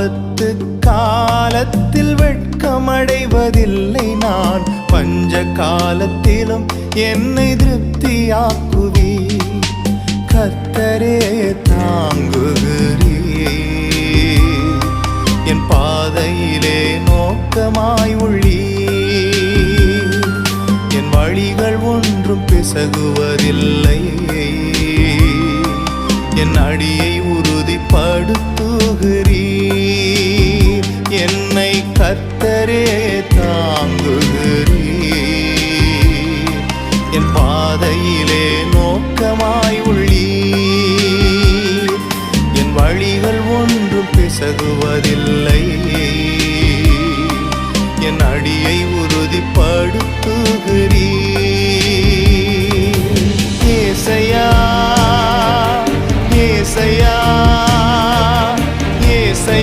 ஆபத்து காலத்தில் வெட்கமடைவதில்லை நான். பஞ்ச காலத்திலும் என்னை திருப்தியாக்குவி. கர்த்தரே தாங்குகிறீர். என் பாதையிலே நோக்கமாய் உள்ளீர். என் வழிகள் ஒன்றும் பிசகுவதில்லை. என் அடியை உறுதிப்படுத்துகிறீர். என்னை கர்த்தரே தாங்குகிறீர். என் பாதையிலே நோக்கமாய் உள்ளீர். என் வழிகள் ஒன்றும் பிசகுவதில்லை. என் அடியை உறுதிப்படுத்துகிறீர். ஏசையா, ஏசையா,